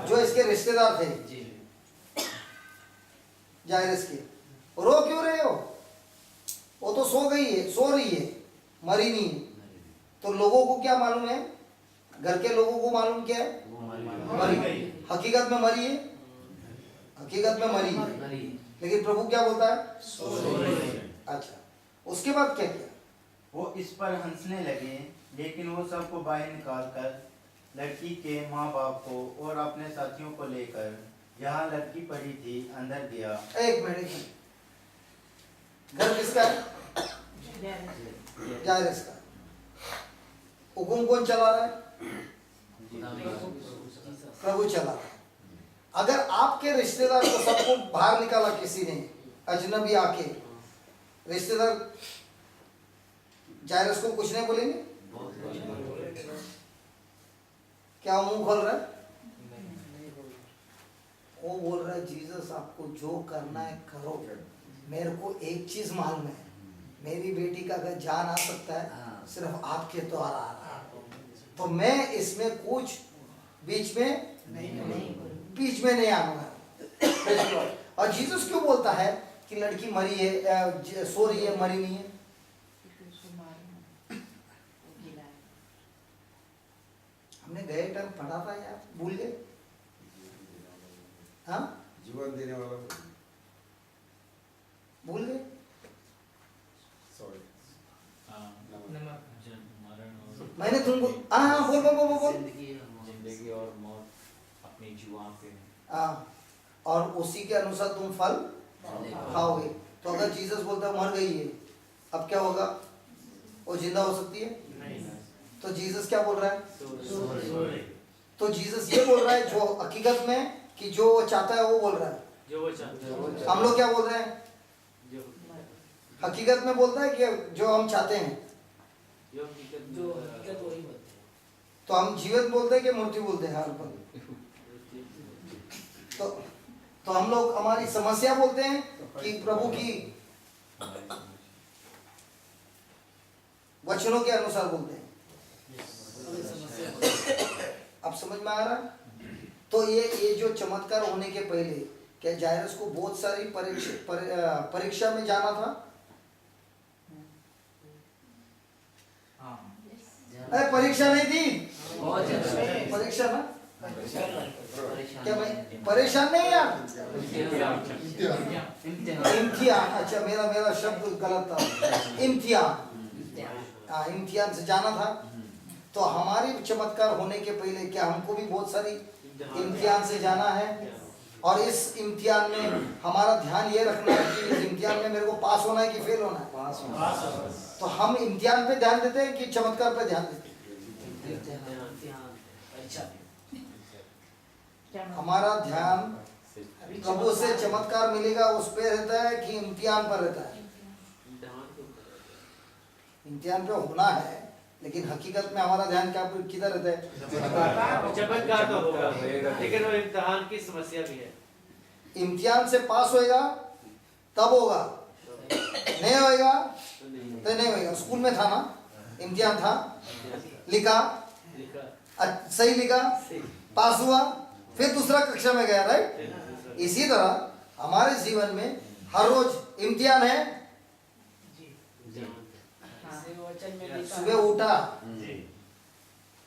जो इसके रिश्तेदार थे जायरस के, रो क्यों रहे हो? वो तो सो गई है, सो रही है, मरी नहीं है। तो लोगों को क्या मालूम है? घर के लोगों को मालूम क्या है? मरी। हकीकत में मरी है, हकीकत में मरी है, लेकिन प्रभु क्या बोलता है? सो रही है। अच्छा, उसके बाद क्या किया? वो इस पर हंसने लगे, लेकिन वो सबको बाहर निकालकर लड़की के माँ बाप को और अपने साथियों को लेकर जहाँ लड़की पड़ी थी अंदर गया। एक मिनट, घर किसका है? जायरस का। हुकुम कौन चला रहा है? प्रभु चला रहा है। अगर आपके रिश्तेदार को सबको बाहर निकाला किसी ने, अजनबी आके, रिश्तेदार जायरस को कुछ नहीं बोलेंगे? क्या मुंह खोल रहा है? वो बोल रहा है जीसस आपको जो करना है करो, मेरे को एक चीज मालूम है, मेरी बेटी का अगर जान आ सकता है सिर्फ आपके द्वारा आ रहा है, तो मैं इसमें कुछ बीच में नहीं आऊंगा। और जीसस क्यों बोलता है कि लड़की मरी है, सो रही है, मरी नहीं है? हमने गए टाइम पढ़ा था यार, भूल गए? हाँ, जीवन देने वाला भूल गए? सॉरी, मैंने तुमको हाँ बोल जिंदगी और मौत अपनी जुबान पे है। हाँ, और उसी के अनुसार तुम फल खाओगे। तो अगर जीसस बोलता है मर गई है, अब क्या होगा? वो जिंदा हो सकती है? तो जीसस क्या बोल रहा है? तो जीसस ये बोल रहा है जो हकीकत में कि जो वो चाहता है वो बोल रहा है। जो वो चाहता हम लोग क्या बोल रहे हैं? हकीकत में बोलता है कि जो हम चाहते हैं। तो हम जीवित बोलते हैं कि मृत्यु बोलते हैं हर पल? तो हम लोग हमारी समस्या बोलते हैं कि प्रभु की वचनों के अनुसार बोलते हैं। अब समझ में आ रहा है? तो ये जो चमत्कार होने के पहले क्या जायरस को बहुत सारी परीक्षा में जाना था? अरे परीक्षा नहीं थी, परीक्षा ना? क्या भाई परेशान नहीं यार? इम्तिहान। अच्छा, मेरा शब्द गलत था, इम्तिहान। हाँ, इम्तिहान से जाना था। तो हमारी चमत्कार होने के पहले क्या हमको भी बहुत सारी इम्तिहान से जाना है? और इस इम्तिहान में हमारा ध्यान ये रखना है कि इस इम्तिहान में मेरे को पास होना है कि फेल होना है? पास। तो हम इम्तिहान पे ध्यान देते हैं कि चमत्कार पे ध्यान देते हैं? हमारा ध्यान प्रभु से चमत्कार मिलेगा उस पे रहता है कि इम्तिहान पर रहता है? इम्तिहान पे होना है, लेकिन हकीकत में हमारा ध्यान क्या किधर रहता है? चमत्कार तो होगा, लेकिन वो इम्तिहान की समस्या भी है। इम्तिहान से पास होएगा तब होगा, नहीं होएगा तो नहीं होएगा। स्कूल में था ना, इम्तिहान था, लिखा, सही लिखा, पास हुआ, फिर दूसरा कक्षा में गया, राइट? इसी तरह हमारे जीवन में हर रोज इम्तिहान है। सुबह उठा,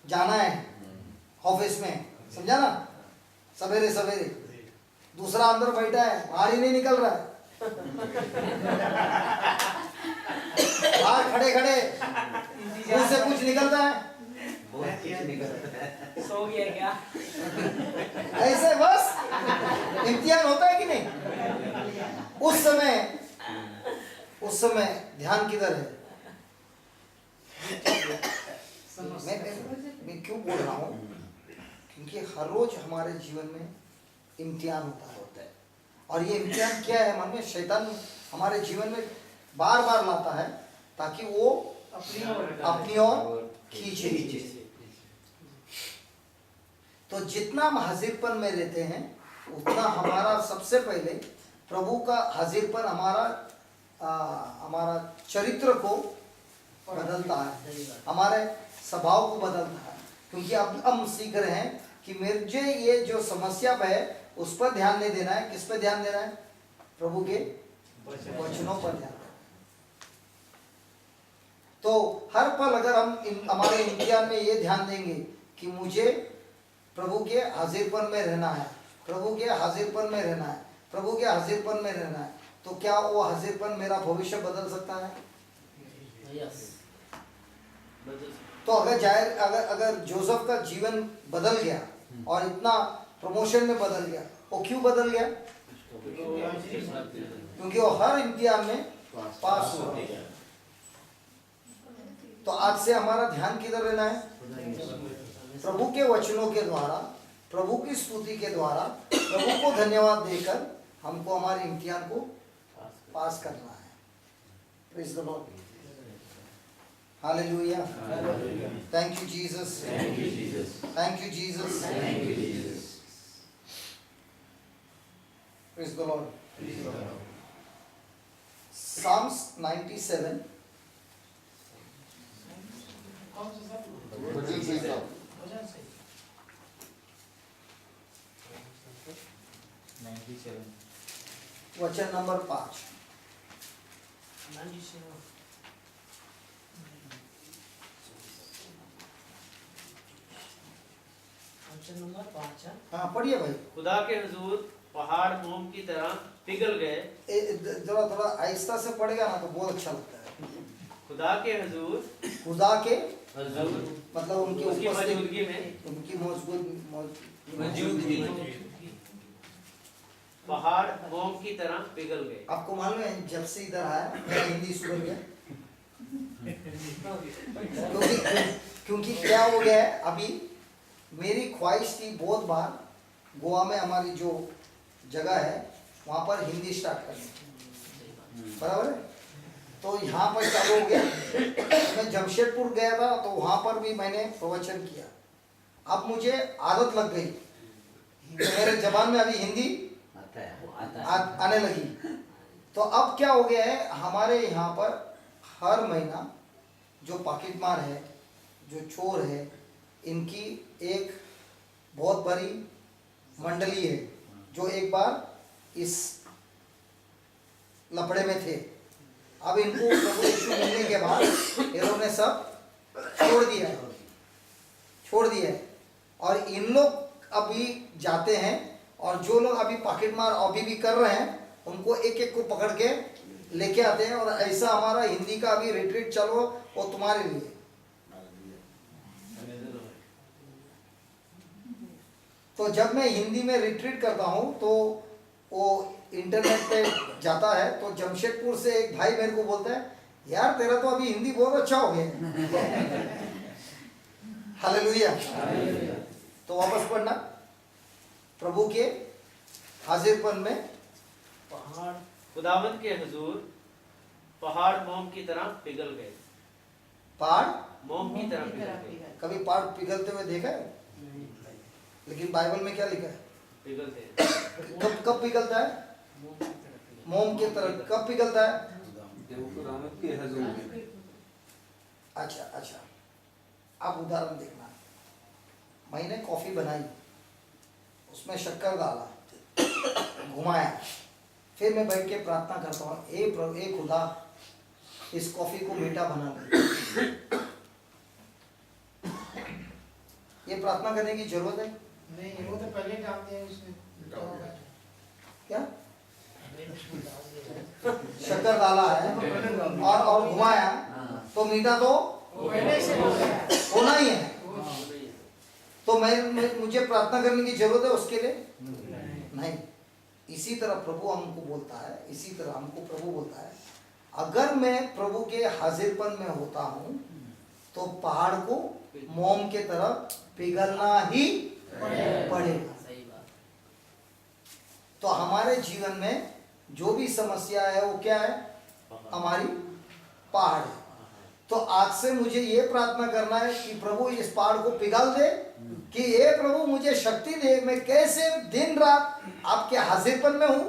जाना है ऑफिस में, समझा ना? सवेरे सवेरे। दूसरा अंदर बैठा है, बाहर ही नहीं निकल रहा है, बाहर खड़े खड़े मुंह से कुछ निकलता है, सो गया क्या? ऐसे बस इम्तिहान होता है कि नहीं? उस समय ध्यान किधर है? मैं क्यों बोल रहा हूँ? क्योंकि हर रोज हमारे जीवन में इम्तिहान होता है। और ये इम्तिहान क्या है? मन में शैतान हमारे जीवन में बार बार लाता है ताकि वो अपनी ओर खींचे। तो जितना हम हाजिरपन में रहते हैं उतना हमारा सबसे पहले प्रभु का हाजिरपन हमारा चरित्र को बदलता है, हमारे स्वभाव को बदलता है। क्योंकि अब हम सीख रहे हैं कि मुझे ये जो समस्या है उस पर ध्यान नहीं देना है। किस पर ध्यान देना है? प्रभु के वचनों पर ध्यान। तो हर पल अगर हम हमारे इम्तिहान में ये ध्यान देंगे कि मुझे प्रभु के हाजिरपन में रहना है, प्रभु के हाजिरपन में रहना है, प्रभु के हाजिरपन में रहना है, तो क्या वो हाजिरपन मेरा भविष्य बदल सकता है? तो अगर जोसेफ का जीवन बदल गया और इतना प्रमोशन में बदल गया, वो क्यों बदल गया? क्योंकि वो हर इम्तिहान में पास हुआ। तो आज से हमारा ध्यान किधर रहना है? प्रभु के वचनों के द्वारा, प्रभु की स्तुति के द्वारा, प्रभु को धन्यवाद देकर हमको हमारे इम्तिहान को पास करना है। Praise the Lord, hallelujah, thank you Jesus, thank you Jesus, praise the Lord. Psalms 97 वचन नंबर 5। नंबर 5। हाँ पढ़िए भाई। खुदा के हुजूर पहाड़ मोम की तरह पिघल गए। जरा थोड़ा आहिस्ता से पढ़ेगा ना तो बहुत अच्छा लगता है। खुदा के हुजूर, खुदा के हुजूर मतलब उनकी उसकी उपस्थिति, मौजूदगी में, उनकी मौजूदगी पहाड़ मोम की तरह पिघल गए। आपको मालूम है जब से इधर आया मेरा हिंदी सुधर गया। क्योंकि क्या हो गया है, अभी मेरी ख्वाहिश थी बहुत बार गोवा में हमारी जो जगह है वहाँ पर हिंदी स्टार्ट करनी, बराबर है। तो यहाँ पर चालू हो गया। मैं जमशेदपुर गया था तो वहाँ पर भी मैंने प्रवचन किया। अब मुझे आदत लग गई, तो मेरे जबान में अभी हिंदी आने लगी। तो अब क्या हो गया है, हमारे यहाँ पर हर महीना जो पॉकेटमार है, जो चोर है, इनकी एक बहुत बड़ी मंडली है जो एक बार इस लफड़े में थे। अब इनको प्रभु यीशु मिलने के बाद इन्होंने सब छोड़ दिया है और इन लोग अभी जाते हैं और जो लोग अभी पॉकेटमार अभी भी कर रहे हैं उनको एक एक को पकड़ के लेके आते हैं। और ऐसा हमारा हिंदी का अभी रिट्रीट चलो वो तुम्हारे लिए। तो जब मैं हिंदी में रिट्रीट करता हूँ तो वो इंटरनेट पे जाता है तो जमशेदपुर से एक भाई मेरे को बोलता है, यार तेरा तो अभी हिंदी बहुत अच्छा हो गया। हालेलुया। तो वापस पढ़ना, प्रभु के हाजिरपन में पहाड़, खुदावंद के हुजूर पहाड़ मोम की तरह पिघल गए। पहाड़ मोम की तरह पिघल गए। कभी पहाड़ पिघलते हुए देखा है? लेकिन बाइबल में क्या लिखा है? पिघलते हैं। कब पिघलता है? मोम की तरह कब पिघलता है? अच्छा, आप उदाहरण देखना। मैंने कॉफी बनाई, उसमें शक्कर डाला, घुमाया, फिर मैं बैठ के प्रार्थना करता हूँ, ए खुदा इस कॉफी को मीठा बना दे। ये प्रार्थना करने की जरूरत है? नहीं, वो तो पहले डालते हैं उसमें। क्या शक्कर डाला है और घुमाया तो मीठा तो पहले से होना ही है। तो मुझे प्रार्थना करने की जरूरत है उसके लिए? नहीं। इसी तरह प्रभु हमको बोलता है, इसी तरह हमको प्रभु बोलता है, अगर मैं प्रभु के हाजिरपन में होता हूँ तो पहाड़ को मोम के तरह पिघलना ही पड़ेगा। तो हमारे जीवन में जो भी समस्या है वो क्या है? हमारी पहाड़ है। तो आज से मुझे ये प्रार्थना करना है कि प्रभु इस पहाड़ को पिघल दे, कि ये प्रभु मुझे शक्ति दे, मैं कैसे दिन रात आपके हाजिरपन में हूँ,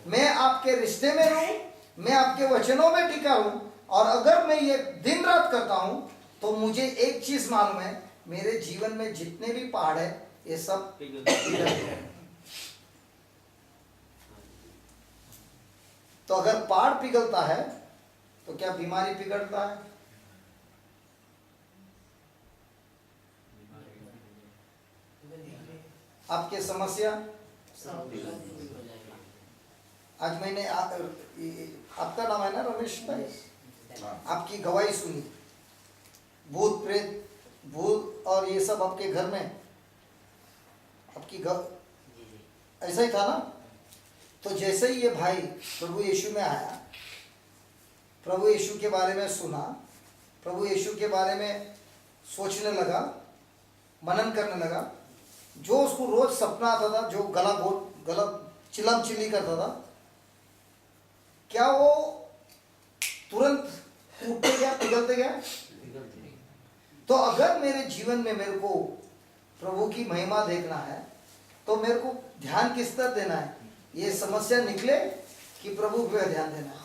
मैं आपके रिश्ते में रहूँ, मैं आपके वचनों में टिका हूँ। और अगर मैं ये दिन रात करता हूँ तो मुझे एक चीज मालूम है, मेरे जीवन में जितने भी पहाड़ है ये सब पिघल पिघल गए। तो अगर पहाड़ पिघलता है तो क्या बीमारी पिघलता है? आपके समस्या आज मैंने आपका नाम है ना रमेश भाई, आपकी गवाही सुनी, भूत प्रेत भूत और ये सब आपके घर में आपकी ऐसा ही था ना। तो जैसे ही ये भाई प्रभु यीशु में आया, प्रभु यीशु के बारे में सुना, प्रभु यीशु के बारे में सोचने लगा, मनन करने लगा, जो उसको रोज सपना आता था, जो गला चिलम चिल्ली करता था, क्या वो तुरंत टूटते गया, पिघलते गया? तो अगर मेरे जीवन में मेरे को प्रभु की महिमा देखना है तो मेरे को ध्यान किस तरह देना है? ये समस्या निकले कि प्रभु पे ध्यान देना है?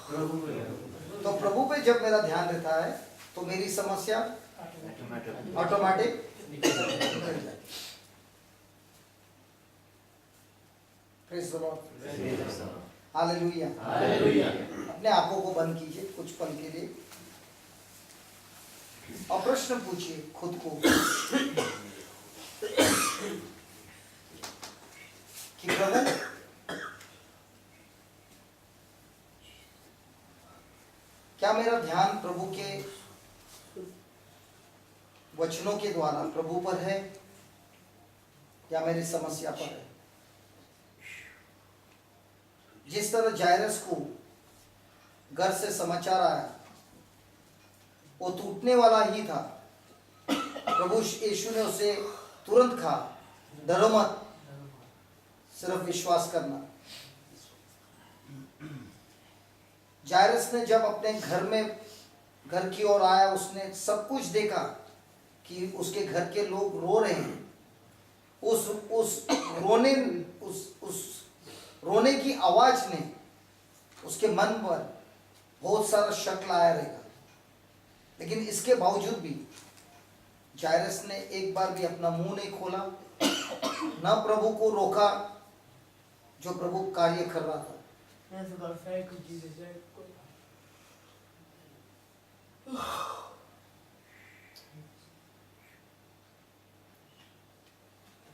तो प्रभु पे जब मेरा ध्यान रहता है तो मेरी समस्या ऑटोमेटिक निकल जाए। Praise the Lord, hallelujah. अपने आंखों को बंद कीजिए कुछ पल के लिए और प्रश्न पूछिए खुद को कि प्रभु क्या मेरा ध्यान प्रभु के वचनों के द्वारा प्रभु पर है या मेरी समस्या पर है? जिस तरह जायरस को घर से समाचार आया, वो टूटने वाला ही था, प्रभु यीशु ने उसे तुरंत कहा, डरो मत, सिर्फ विश्वास करना। जायरस ने जब अपने घर की ओर आया, उसने सब कुछ देखा कि उसके घर के लोग रो रहे हैं। उस रोने की आवाज ने उसके मन पर बहुत सारा शक लाया रहेगा, लेकिन इसके बावजूद भी जायरस ने एक बार भी अपना मुंह नहीं खोला, न प्रभु को रोका जो प्रभु कार्य कर रहा था।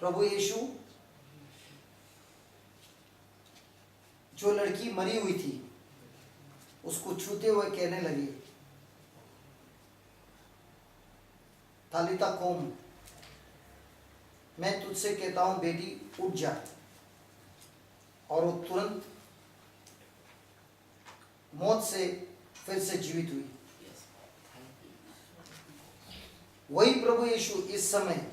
प्रभु यीशु जो लड़की मरी हुई थी उसको छूते हुए कहने लगे, तालिता कोम, मैं तुझसे कहता हूं बेटी उठ जा। और वो तुरंत मौत से फिर से जीवित हुई। वही प्रभु यीशु इस समय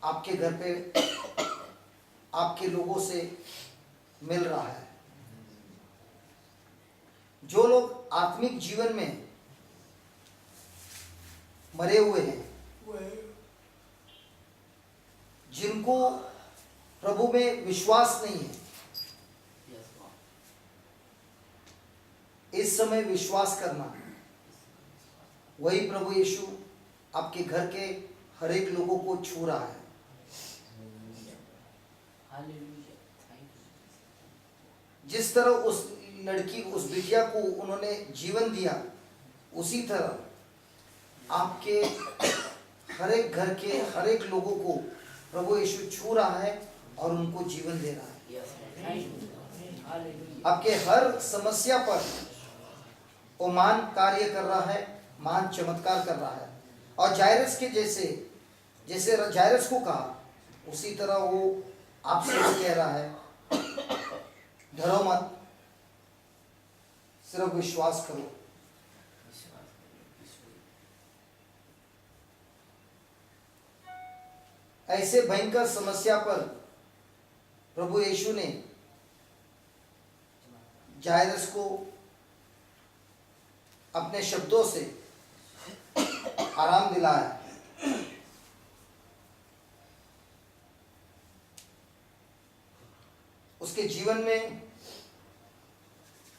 आपके घर पे आपके लोगों से मिल रहा है। जो लोग आत्मिक जीवन में मरे हुए हैं, जिनको प्रभु में विश्वास नहीं है, इस समय विश्वास करना। वही प्रभु यीशु आपके घर के हर एक लोगों को छू रहा है। जिस तरह उस लड़की, उस बिटिया को उन्होंने जीवन दिया, उसी तरह आपके हर एक घर के हर एक लोगों को प्रभु यीशु छू रहा है और उनको जीवन दे रहा है। आपके हर समस्या पर वो महान कार्य कर रहा है, महान चमत्कार कर रहा है। और जायरस के जैसे जायरस को कहा, उसी तरह वो आपसे भी कह रहा है, डरो मत, सिर्फ विश्वास करो। ऐसे भयंकर समस्या पर प्रभु यीशु ने जायरस को अपने शब्दों से आराम दिलाया। उसके जीवन में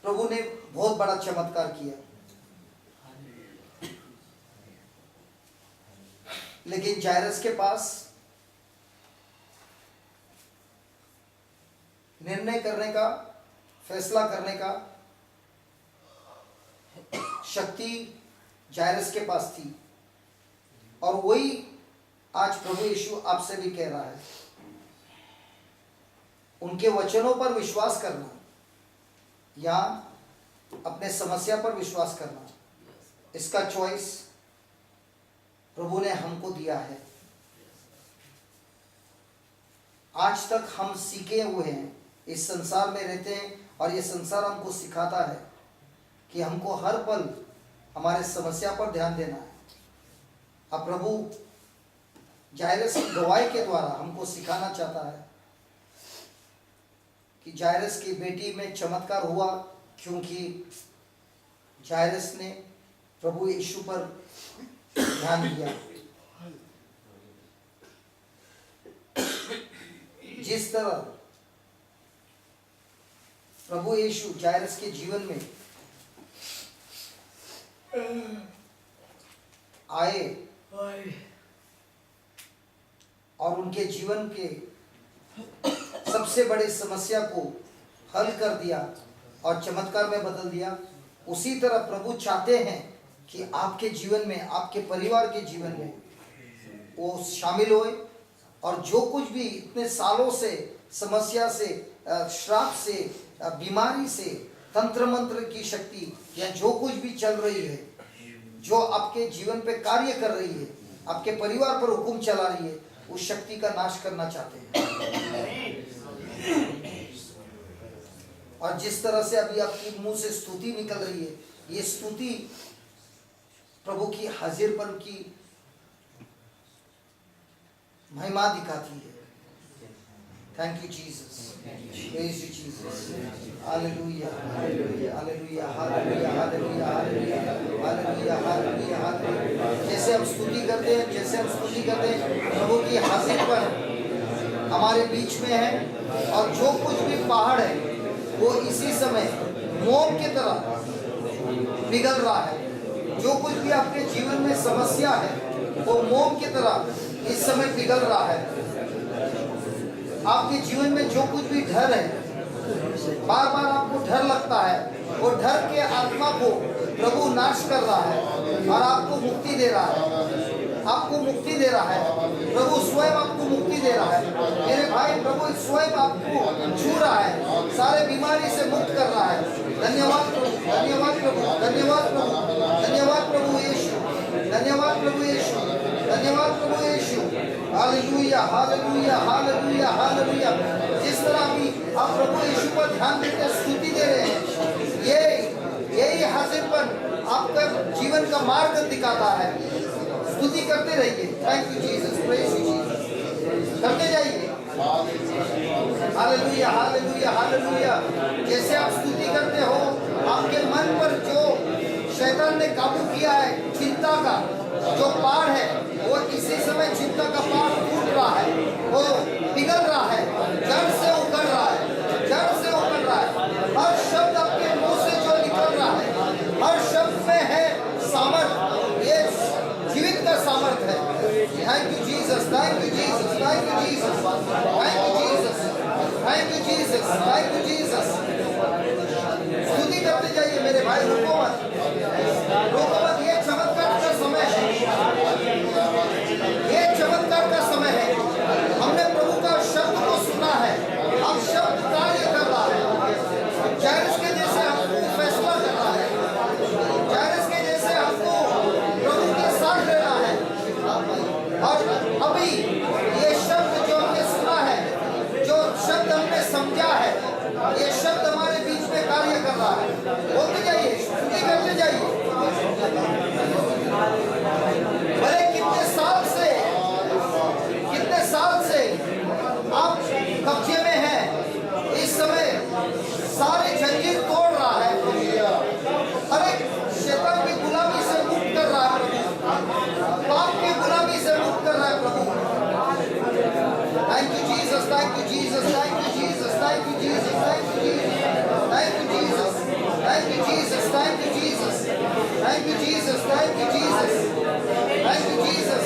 प्रभु ने बहुत बड़ा चमत्कार किया। लेकिन जायरस के पास निर्णय करने का, फैसला करने का शक्ति जायरस के पास थी। और वही आज प्रभु यीशु आपसे भी कह रहा है, उनके वचनों पर विश्वास करना या अपने समस्या पर विश्वास करना, इसका चॉइस प्रभु ने हमको दिया है। आज तक हम सीखे हुए हैं, इस संसार में रहते हैं और ये संसार हमको सिखाता है कि हमको हर पल हमारे समस्या पर ध्यान देना है। अब प्रभु जायरस की गवाही के द्वारा हमको सिखाना चाहता है कि जायरस की बेटी में चमत्कार हुआ क्योंकि जायरस ने प्रभु यीशु पर ध्यान दिया। जिस तरह प्रभु यीशु जायरस के जीवन में आए और उनके जीवन के सबसे बड़े समस्या को हल कर दिया और चमत्कार में बदल दिया, उसी तरह प्रभु चाहते हैं कि आपके जीवन में, आपके परिवार के जीवन में वो शामिल होए और जो कुछ भी इतने सालों से समस्या से, श्राप से, बीमारी से, तंत्र मंत्र की शक्ति या जो कुछ भी चल रही है, जो आपके जीवन पे कार्य कर रही है, आपके परिवार पर हुक्म चला रही है, उस शक्ति का नाश करना चाहते हैं। और जिस तरह से अभी आपकी मुंह से स्तुति निकल रही है, ये स्तुति प्रभु की हाजिरपन की महिमा दिखाती है। Thank you Jesus, praise you Jesus, hallelujah, hallelujah, hallelujah, hallelujah, hallelujah, hallelujah, hallelujah, hallelujah. जैसे हम स्तुति करते हैं, जैसे हम स्तुति करते हैं, प्रभु की हाजिरपन हमारे बीच में है और जो कुछ भी पहाड़ है वो इसी समय मोम की तरह पिघल रहा है। जो कुछ भी आपके जीवन में समस्या है वो मोम की तरह इस समय पिघल रहा है। आपके जीवन में जो कुछ भी डर है, बार बार आपको डर लगता है, वो डर के आत्मा को प्रभु नाश कर रहा है और आपको मुक्ति दे रहा है। आपको मुक्ति दे रहा है, प्रभु स्वयं आपको मुक्ति दे रहा है। मेरे भाई, प्रभु स्वयं आपको छू रहा है, सारे बीमारी से मुक्त कर रहा है। धन्यवाद प्रभु, धन्यवाद प्रभु, धन्यवाद प्रभु, धन्यवाद प्रभु यीशु, धन्यवाद प्रभु यीशु, धन्यवाद प्रभु Yeshu. Hallelujah, hallelujah, hallelujah, hallelujah. जिस तरह भी आप प्रभु यीशु पर ध्यान देकर स्तुति दे रहे हैं, यही हाजिरपन आपका जीवन का मार्ग दिखाता है। स्तुति करते रहिए। Thank you Jesus, praise you Jesus, करते जाइए। Hallelujah, hallelujah, hallelujah. जैसे आप स्तुति करते हो, आपके मन पर जो शैतान ने काबू किया है, चिंता का जो पहाड़ है, वो इसी समय चिंता का पहाड़ टूट रहा है, वो पिघल रहा है, जड़ से उखड़ रहा है, जड़ से उखड़ रहा है। हर शब्द आपके मुंह से जो निकल रहा है, हर शब्द में है सामर्थ, ये जीवित का सामर्थ है। Thank you Jesus, thank you Jesus, thank you Jesus, thank you Jesus, thank you Jesus, thank you Jesus. स्तुति करते जाइए मेरे भाई, रुको मत, रुको मत। ये चमत्कार का समय है, ये चमत्कार का समय है। हमने प्रभु का शब्द को सुना है, अब शब्द कार्य कर रहा है। जायरस के जैसे हमको फैसला करना है, जायरस के जैसे हमको प्रभु के साथ रहना है। और अभी ये शब्द जो हमने सुना है, जो शब्द हमने समझा है, ये शब्द हमारे बीच में कार्य कर रहा है। बोलते जाइए, स्तुति करते जाइए। भले कितने साल से आप कब्जे में हैं, इस समय सारे जंजीर तोड़ रहा है, हर एक शैतान की गुलामी से मुक्त कर रहा है प्रभु, पाप की गुलामी से मुक्त कर रहा है प्रभु। Thank you Jesus, thank you Jesus, thank you Jesus, thank you Jesus, thank you Jesus, thank you Jesus, thank you Jesus, thank you Jesus, thank you Jesus, thank you Jesus, thank you Jesus,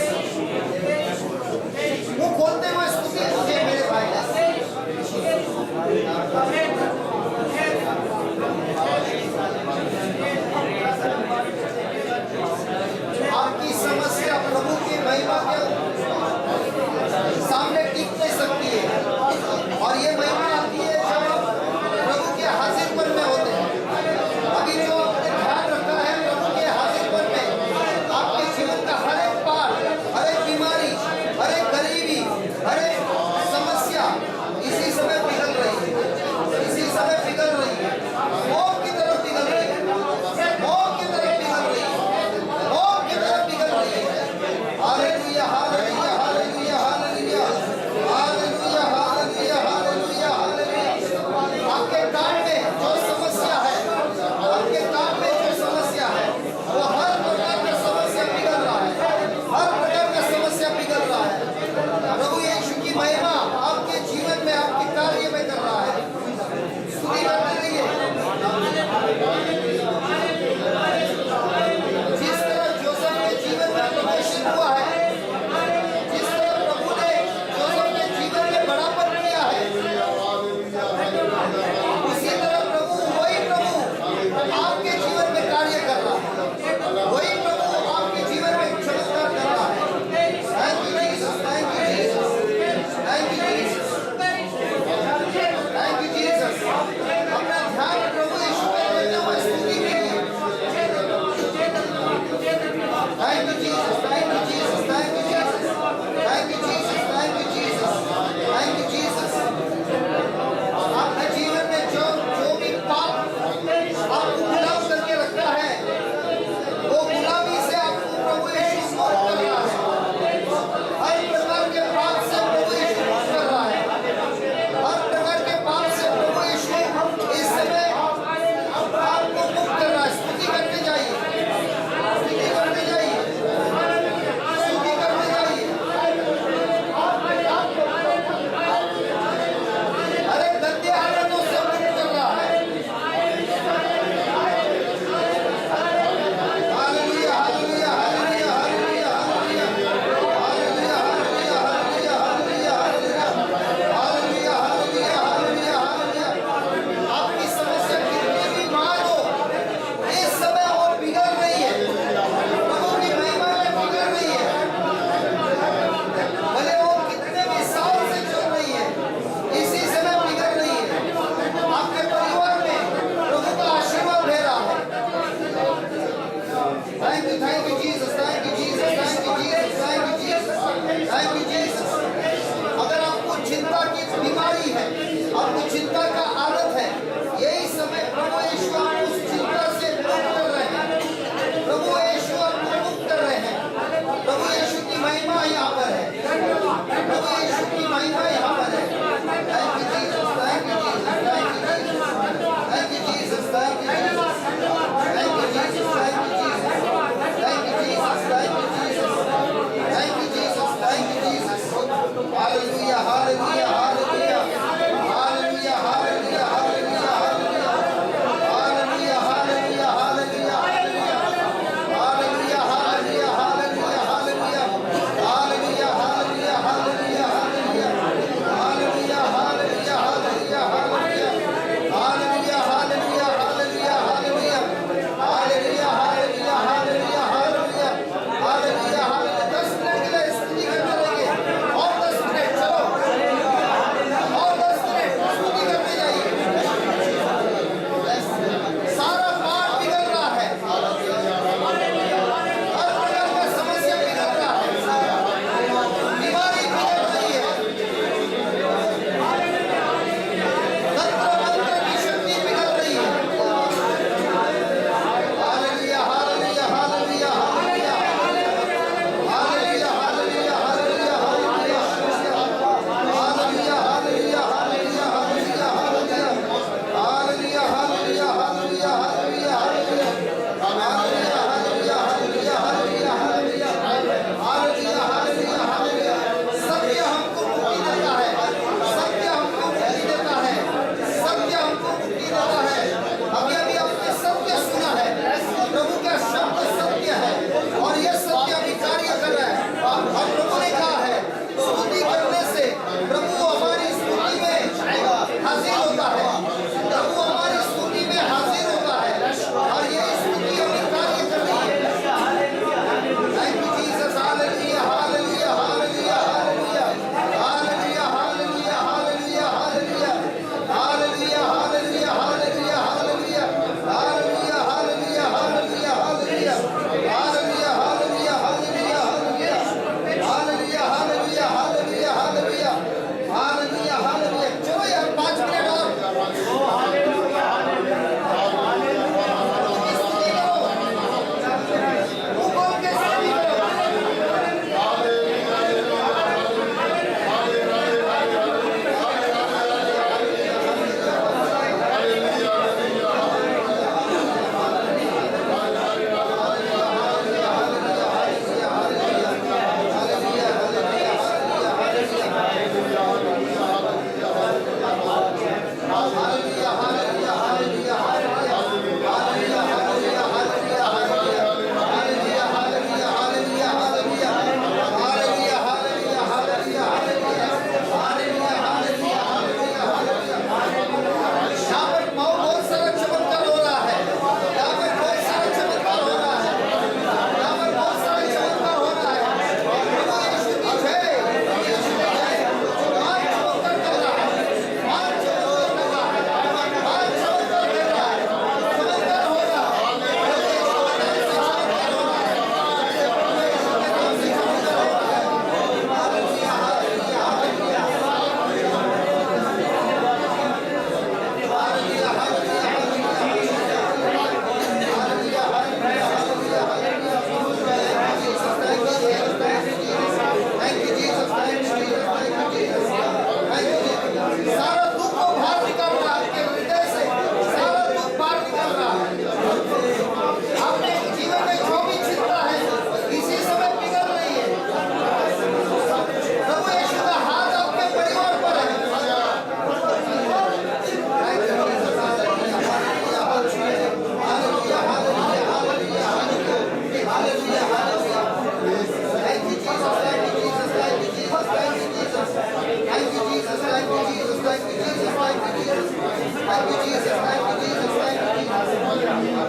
Thank you, Jesus. Thank you, Jesus. Thank you, Jesus.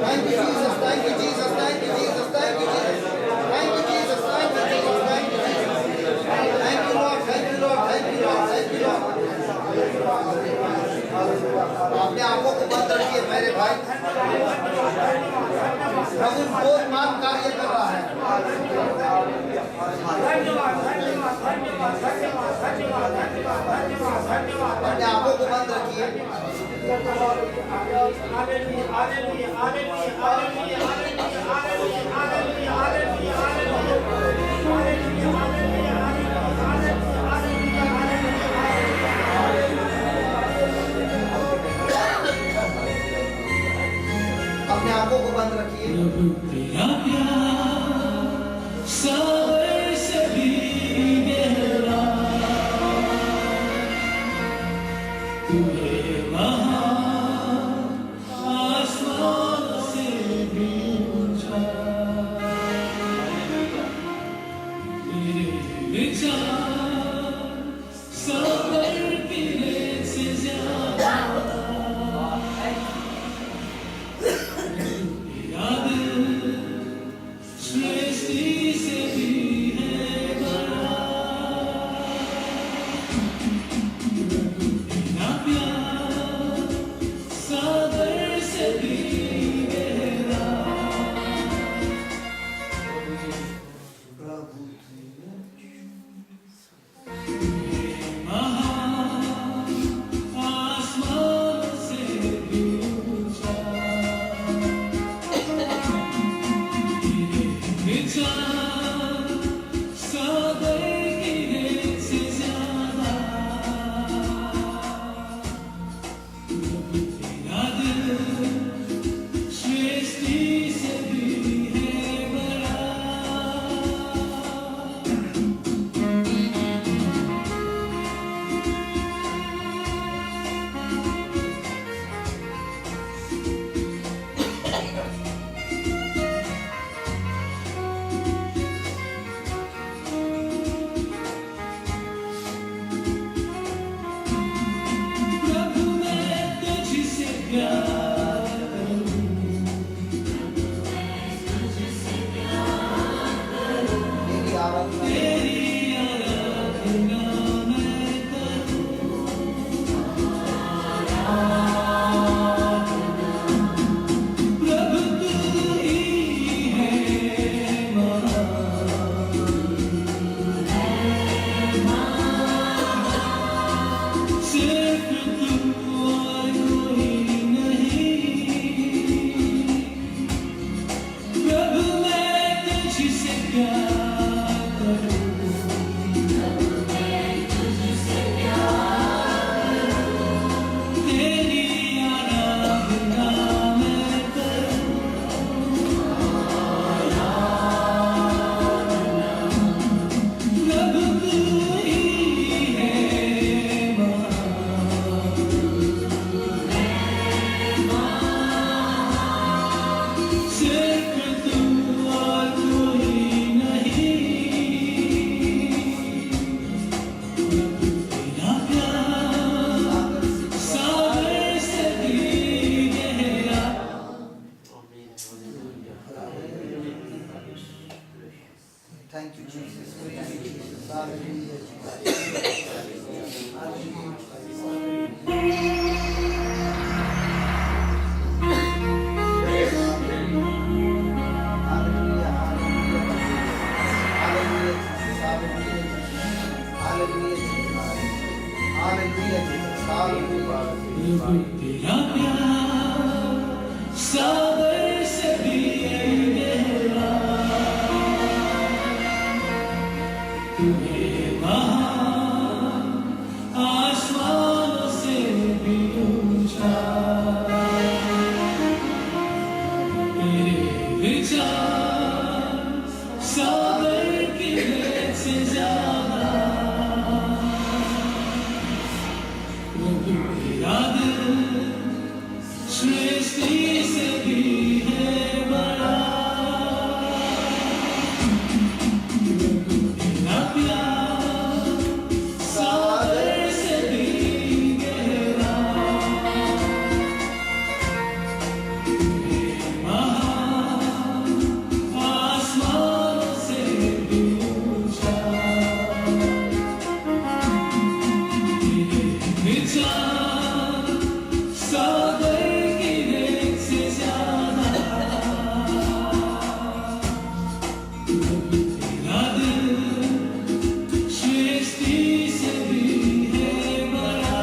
Thank you, Jesus. Thank you, Jesus. Thank you, Jesus. Thank you, Jesus. Thank you, Jesus. Thank you, Jesus. Thank you, Lord. Thank you, Lord. Thank you, Lord. Thank you, Lord. अपने आंखों को बंद रखिए मेरे भाई। प्रभु बहुत महान कार्य कर रहा है। अपने आंखों को बंद रखिए। अपने आंखों को बंद रखिए। Thank you, Jesus. Thank you, Jesus. Hallelujah, Jesus. Hallelujah, hallelujah, hallelujah, Jesus. Hallelujah. तेरा प्यार सागर से भी गहरा, तुम्हें महान आसमानों से भी ऊंचा, तेरे विचार सागर की रेत से ज्यादा, तेरा दिल सृष्टि से भी है बड़ा, तेरा प्यार सागर से भी गहरा, विचार सागर की रेत से ज्यादा तेरा दिल सृष्टि से भी है बड़ा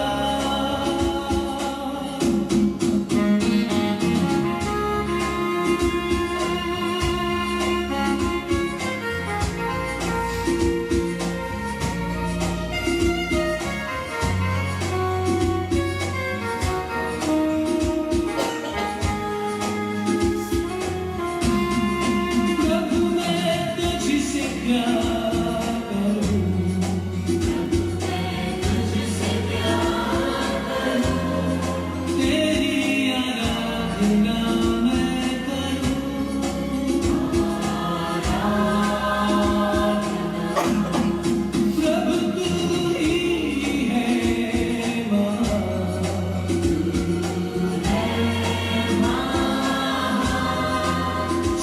प्रभु मैं तुझसे प्यार करूं तेरी आराधना मैं करूं प्रभु तू ही है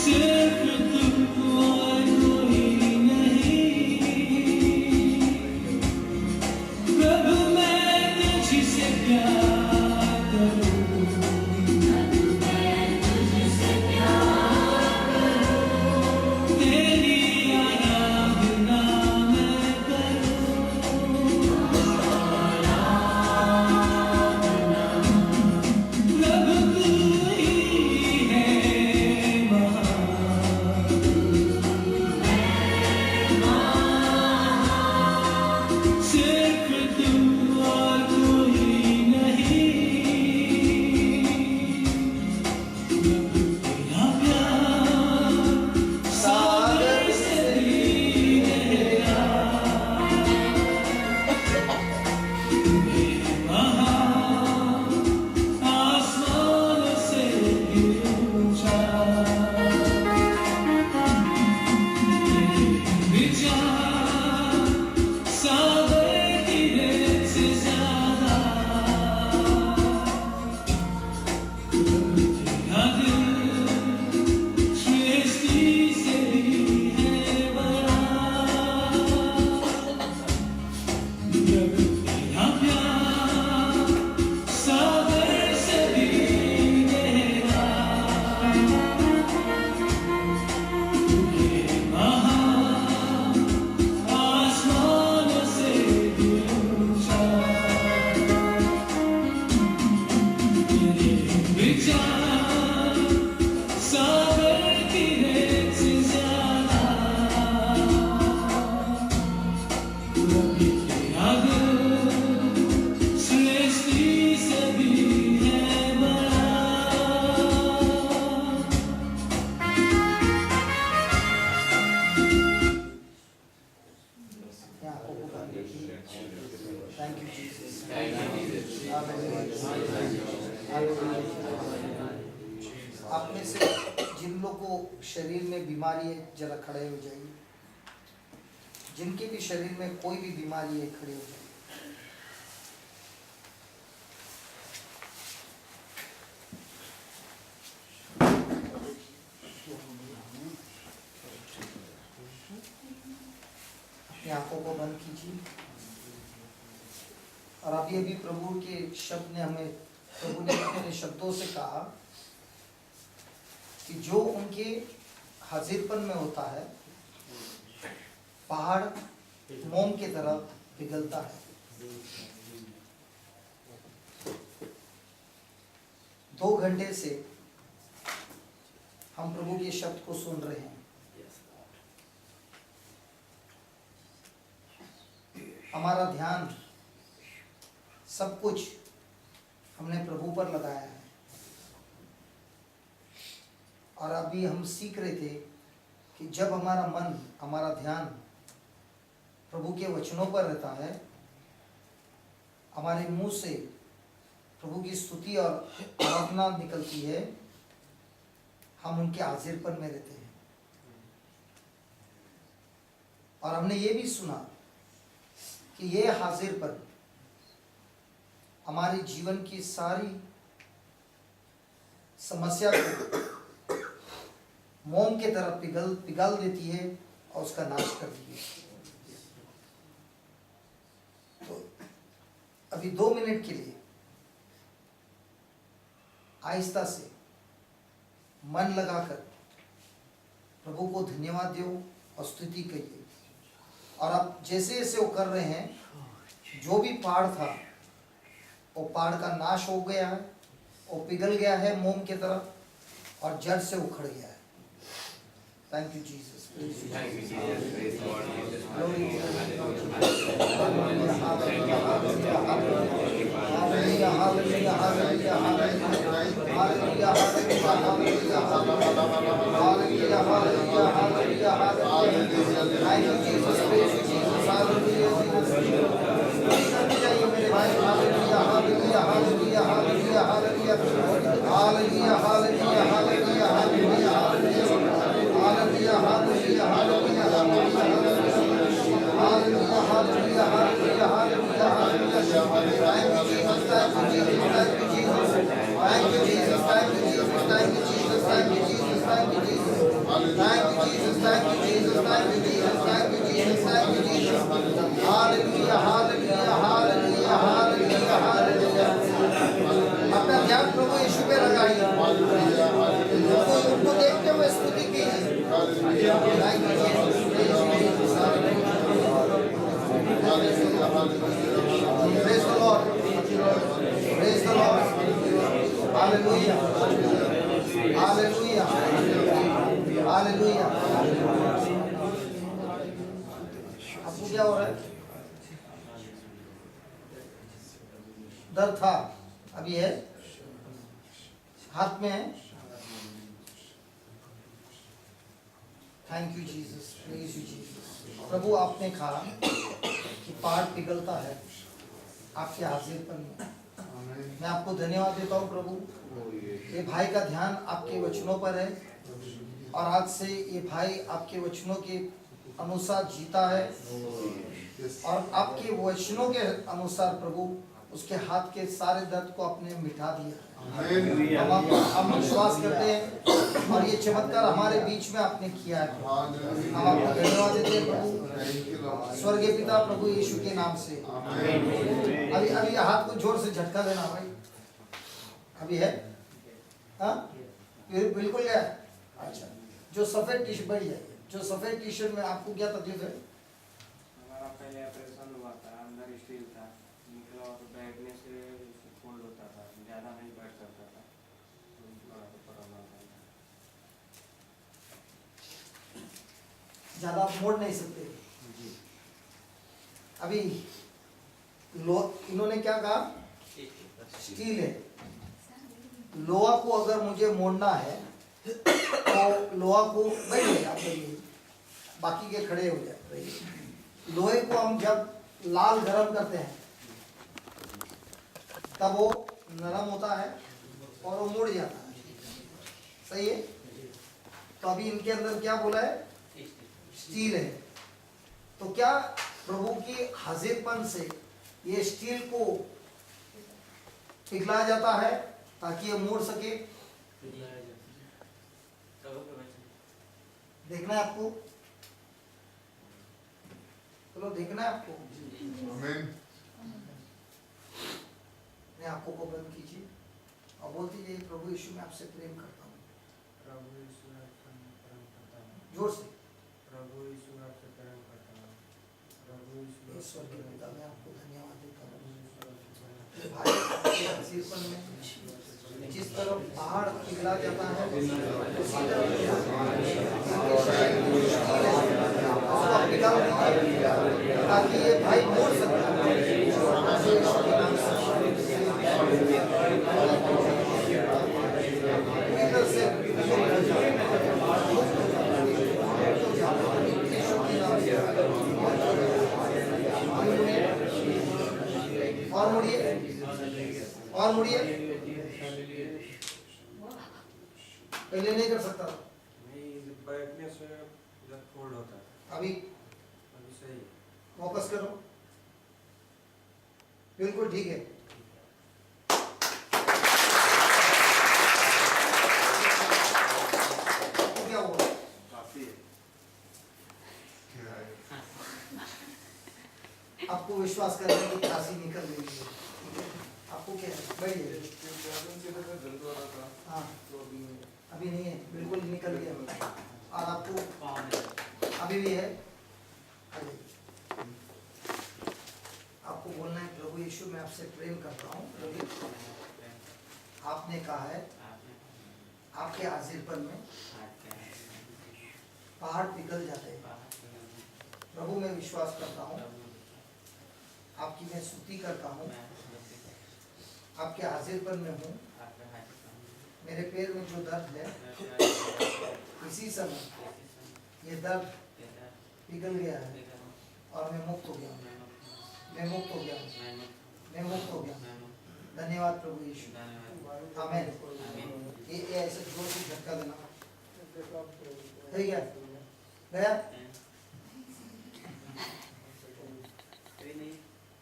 सिर्फ तू और कोई नहीं प्रभु मैं तुझसे प्यार करूं तेरी आराधना मैं करूं प्रभु तू ही है सिर्फ तू और कोई नहीं प्रभु तेरा प्यार सागर से भी गहरा महान आसमान से भी ऊंचा विचार सागर की रेत से ज्यादा तेरा दिल सृष्टि से भी है बड़ा प्रभु तेरा प्यार सागर से भी गहरा महान आसमान से भी ऊंचा तेरे विचार सागर की रेत से ज्यादा प्रभु तेरा दिल सृष्टि से भी है बड़ा यहाँ आंखों को बंद रखिए। Thank you, Jesus. आप में से जिन लोगों को शरीर में बीमारी है जरा खड़े हो जाइए। जिनके भी शरीर में कोई भी बीमारी है खड़े हो जाइए। अपनी आंखों को बंद कीजिए। और अभी अभी प्रभु के शब्द ने हमें, प्रभु ने अपने शब्दों से कहा कि जो उनके हाजिरपन में होता है पहाड़ मोम की तरह पिघलता है। 2 घंटे से हम प्रभु के शब्द को सुन रहे हैं। हमारा ध्यान सब कुछ हमने प्रभु पर लगाया है। और अभी हम सीख रहे थे कि जब हमारा मन, हमारा ध्यान प्रभु के वचनों पर रहता है, हमारे मुंह से प्रभु की स्तुति और आराधना निकलती है, हम उनके हाजिरपन में रहते हैं। और हमने ये भी सुना कि ये हाजिरपन हमारे जीवन की सारी समस्या को मोम के तरह पिघल देती है और उसका नाश करती है। तो अभी 2 मिनट के लिए आहिस्ता से मन लगाकर प्रभु को धन्यवाद दो और स्तुति करिए। और अब जैसे जैसे वो कर रहे हैं, जो भी पहाड़ था वो पहाड़ का नाश हो गया है, वो पिघल गया है मोम की तरह और जड़ से उखड़ गया है। Thank you Jesus. अपना ध्यान प्रभु यीशु पे लगाइए, उनको देखते हुए स्तुति कीजिए। Praise the Lord. Praise the Lord. Hallelujah. Hallelujah. Hallelujah. आपको क्या हो रहा है? दर्द था, अभी है, हाथ में है। Thank you Jesus, praise you Jesus. प्रभु आपने कहा कि पहाड़ पिघलता है आपके हाजिरपन में। मैं आपको धन्यवाद देता हूँ प्रभु, ये भाई का ध्यान आपके वचनों पर है और आज से ये भाई आपके वचनों के अनुसार जीता है और आपके वचनों के अनुसार प्रभु उसके हाथ के सारे दर्द को आपने मिटा दिया। हम विश्वास करते हैं और ये चमत्कार हमारे बीच में आपने किया है। हम आपको धन्यवाद देते हैं प्रभु, स्वर्गीय पिता, प्रभु यीशु के नाम से। अभी अभी हाथ को जोर से झटका देना भाई। अभी है? हाँ, बिल्कुल है। अच्छा, जो सफेद टी शर्ट बढ़ जाए, जो सफेद टी शर्ट में आपको क्या तकलीफ है? हमारा पहले ऑपरेशन हुआ था, अंदर स्टील था, निकला और बैठने से फोल्ड होता था, ज़्यादा नहीं बैठ सकता था, थोड़ा तो प्रॉब्लम था। ज़्यादा आप मोड़ नहीं सकते। अभी इन्होंने क्या कहा? स्टील है। लोहा को अगर मुझे मोड़ना है तो लोहा को बैठ जाइए, आप बैठिए, बाकी के खड़े हो जाए। लोहे को हम जब लाल गरम करते हैं तब वो नरम होता है और वो मुड़ जाता है। सही है? तो अभी इनके अंदर क्या बोला है? स्टील है। तो क्या प्रभु की हाजिरपन से ये स्टील को पिघलाया जाता है ताकि ये मुड़ सके? देखना है आपको? चलो देखना है आपको? अपने आंखों को बंद कीजिए और बोल दीजिए, प्रभु यीशु मैं आपसे प्रेम करता हूँ। प्रभु यीशु आपसे प्रेम करता हूँ। जोर से। प्रभु यीशु आपसे प्रेम करता हूँ। प्रभु यीशु ईश्वर के पिता, मैं आपको धन्यवाद देता हूँ भाई आपके हाजिरपन में जिस तरफ पहाड़ पिघला जाता है उसी तरफ उसको पिघला ताकि ये भाई मोड़ सकता है। इधर से और मुड़िए, और मुड़िए। पहले नहीं कर सकता था, नहीं बैठने से जब फोल्ड होता था। अभी सही फोकस करो, बिल्कुल ठीक है। क्या हुआ? आपको विश्वास करने की खांसी निकल गई है। बैठिए। जल्द वाला था हाँ तो अभी नहीं। अभी नहीं है, बिल्कुल निकल गया। और आपको अभी भी है। आ जाइए। आपको बोलना है प्रभु यीशु मैं आपसे प्रेम करता हूँ, क्योंकि आपने कहा है आपके हाजिरपन में पहाड़ पिघल जाते हैं। प्रभु मैं विश्वास करता हूँ, आपकी मैं स्तुति करता हूँ, आपके हाजिरपन में हूँ। मेरे पैर में जो दर्द है इसी समय ये दर्द पिघल गया है और मैं मुक्त हो गया हूँ। मैं मुक्त हो गया हूँ। मैं मुक्त हो गया हूँ। धन्यवाद प्रभु यीशु। आमीन। ये ऐसे जोर से झटका देना। ठीक है, गया?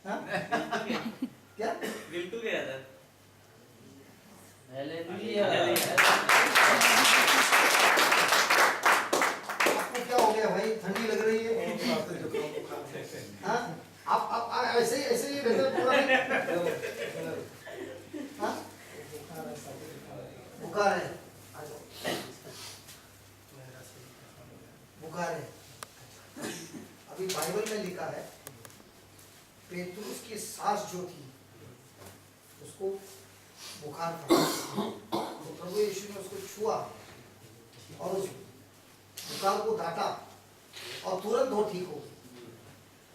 हाँ? क्या? बिल्कुल गया था। आपको क्या हो गया भाई? ठंडी लग रही है? हाँ? आप ऐसे ही बेहतर पूरा हाँ? बुखार है। आ जाओ। बुखार है। अभी बाइबल में लिखा है पेतरुस की सास जो थी उसको बुखार था, तो प्रभु यीशु ने उसको छुआ और उस बुखार को डांटा और तुरंत वो ठीक हो गई।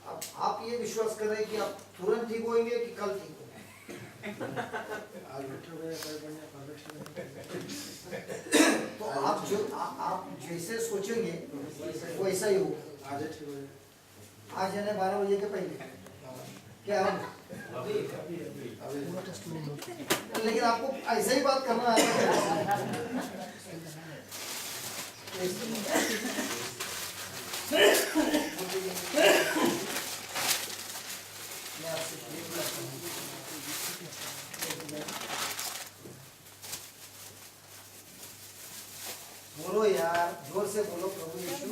अब आप ये विश्वास कर रहे हैं कि आप तुरंत ठीक होंगे कि कल ठीक होंगे? तो आप जैसे सोचेंगे वैसा ही होगा। आज यानी 12 बजे के पहले क्या हम? लेकिन आपको ऐसा ही बात करना है। मैं आपसे प्रेम करता हूँ। बोलो यार, जोर से बोलो प्रभु यीशु।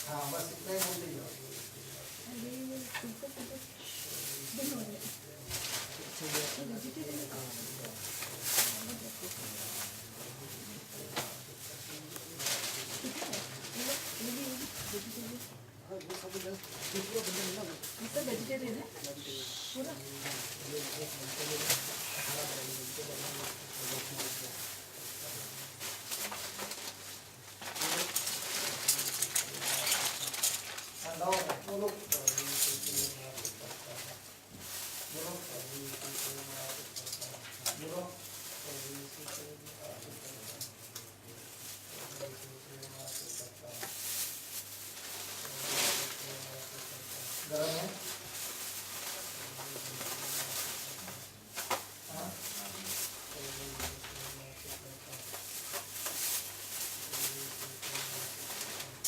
हाँ बस इतना ही बोलते जाओ। वेजिटेरियन है पूरा। बोलो गरम है? हाँ?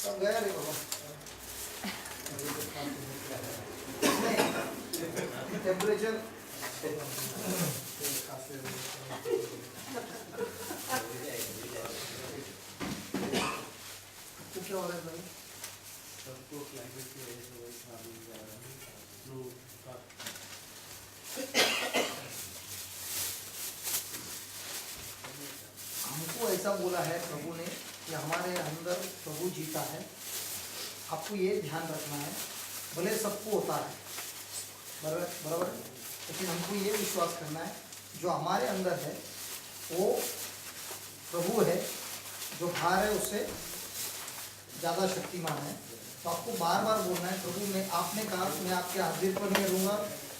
कब गया रे बाबा? टेम्परेचर क्या हो रहा है भाई? सबको क्लाइमेट की वजह से वही प्रॉब्लम जा रहा है। हमको ऐसा बोला है प्रभु ने कि हमारे अंदर प्रभु जीता है। आपको ये ध्यान रखना है, भले सबको होता है बराबर बराबर, लेकिन हमको ये विश्वास करना है जो हमारे अंदर है वो प्रभु है, जो बाहर है उससे ज़्यादा शक्तिमान है। तो आपको बार बार बोलना है प्रभु मैं, आपने कहा मैं आपके हाजिर पर नहीं रहूँगा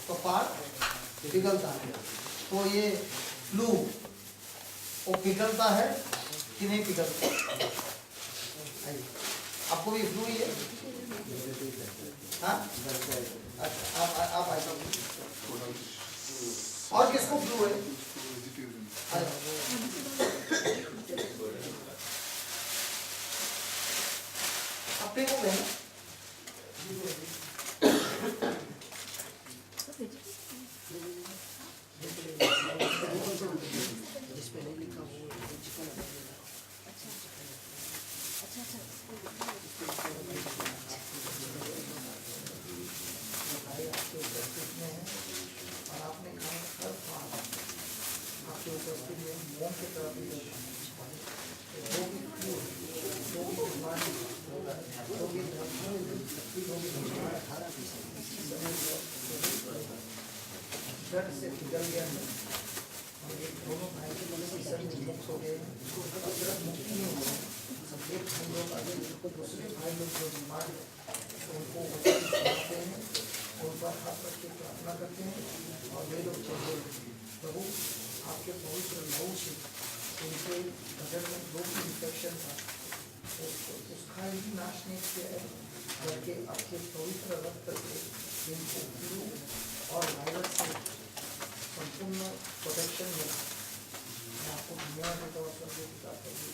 तो पहाड़ पिघलता है। तो ये फ्लू वो पिघलता है कि नहीं पिघलता? आपको भी फ्लू ही है? हाँ अच्छा, आप ऐसा और किसको फ्लू है? अपने को है और आपने कहा दर्द से पिघल गया था और ये दोनों भाई के मन से सर मुक्त हो गए सिर्फ मुक्ति नहीं हुआ सब एक हम लोग आगे दूसरे भाई लोग जो बीमार है उनको सुनाते हैं उन पर हाथ रख के प्रार्थना करते हैं और वे लोग चलते हैं प्रभु आपके पवित्र लहू से उनके बदन में जो भी इन्फेक्शन था उसका ही नाश नहीं किया है बल्कि आपके पवित्र रक्त से इनको फ्लू और वायरस से संपूर्ण प्रोटेक्शन मिला मैं आपको धन्यवाद देता हूँ स्वर्गीय पिता प्रभु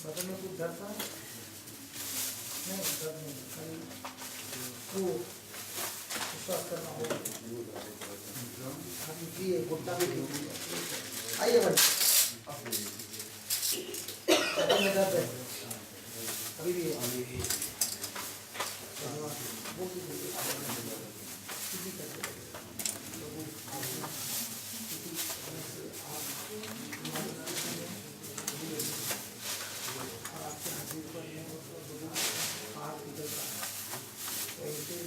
बदन में कुछ डर था नहीं डर नहीं खाली वो विश्वास करना होगा अभी भी घुटना भी आइए बड़े बदन में दर्द है अभी भी वो भी किसी करके प्रभु आपके हाजिर पर हाथ निकलता है ऐसे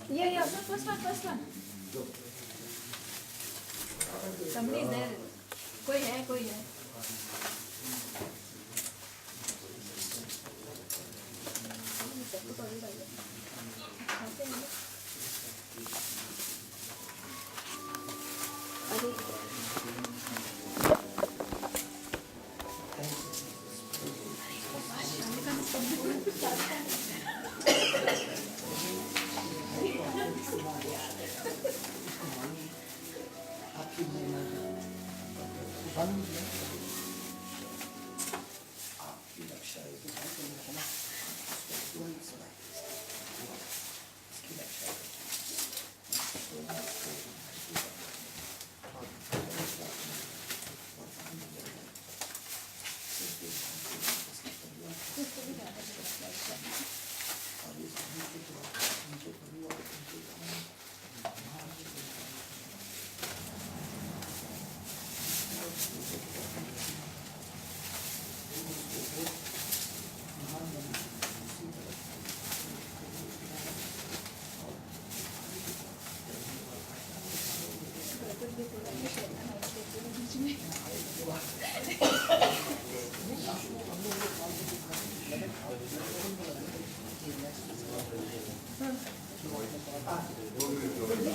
Yeah, first one. Somebody is there. कोई है आपकी आपकी रक्षा इसकी रक्षा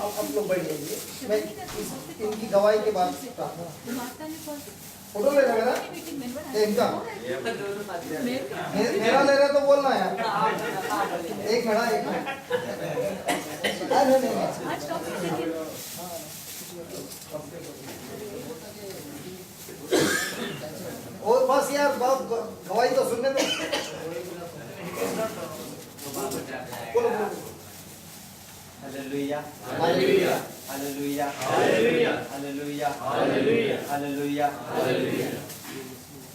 आप लोग बैठ जाइए मैं इनकी गवाही के बाद फोटो ले रहा मेरा इनका मेरा ले रहा तो बोलना यार एक मिनट और बस यार गवाही तो सुनने दो hallelujah hallelujah hallelujah hallelujah hallelujah hallelujah hallelujah hallelujah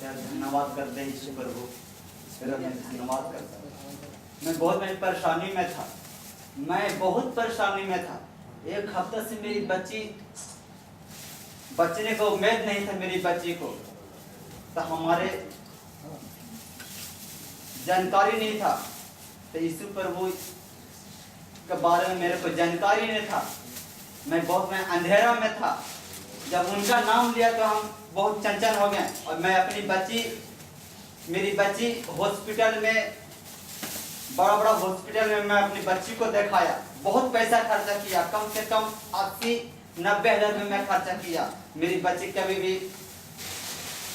धन्यवाद करते हैं यीशु प्रभु फिर मैं धन्यवाद करता हूँ मैं बहुत परेशानी में था मैं बहुत परेशानी में था एक हफ्ते से मेरी बचने को उम्मीद नहीं था मेरी बच्ची को तो हमारे जानकारी नहीं था तो यीशु प्रभु के बारे में मेरे को जानकारी नहीं था मैं अंधेरा में था जब उनका नाम लिया तो हम बहुत चंचल हो गए और मैं मेरी बच्ची हॉस्पिटल में बड़ा हॉस्पिटल में मैं अपनी बच्ची को दिखाया बहुत पैसा खर्चा किया कम से कम 80-90 हज़ार में मैं खर्चा किया मेरी बच्ची कभी भी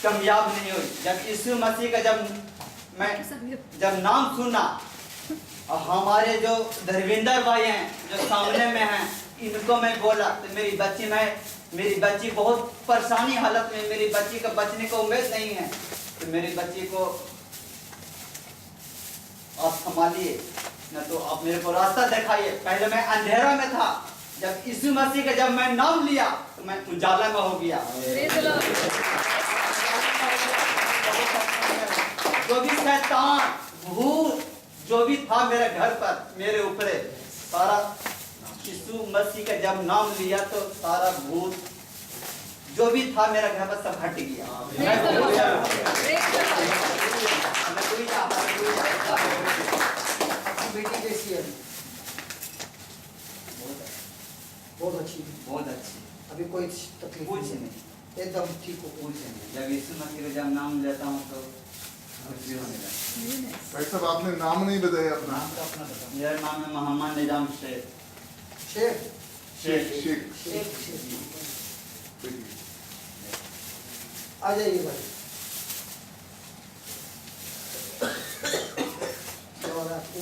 कामयाब नहीं हुई जब यीशु मसीह का जब नाम सुना और हमारे जो धर्मेंद्र भाई हैं जो सामने में हैं इनको मैं बोला तो मेरी बच्ची बहुत परेशानी हालत में मेरी बच्ची का बचने को उम्मीद नहीं है तो मेरी बच्ची को आप संभालिए, न तो आप मेरे को रास्ता दिखाइए। पहले मैं अंधेरा में था, जब यीशु मसीह का जब मैं नाम लिया तो मैं उजाला में हो गया। Praise the Lord. जो भी शैतान भूत जो भी था मेरे घर पर मेरे ऊपर सारा यीशु मसीह का जब नाम लिया तो सारा भूत जो भी था मेरा घर पर सब हट गया। Praise the Lord. Praise the Lord. आपकी बेटी कैसी है? बहुत अच्छी। बहुत अच्छी, अभी कोई तकलीफ कुछ नहीं? नहीं, एकदम ठीक हो गई। कुछ नहीं। जब यीशु मसीह का जब नाम लेता हूँ तो कुछ भी होने लगता। भाई साहब आपने नाम नहीं बताया अपना। नाम तो अपना बता। मेरा नाम है मोहम्मद निजाम शेख। शेख। शेख शेख शेख शेख। देखिए। आ जाइए भाई। क्या हो रहा है आपको?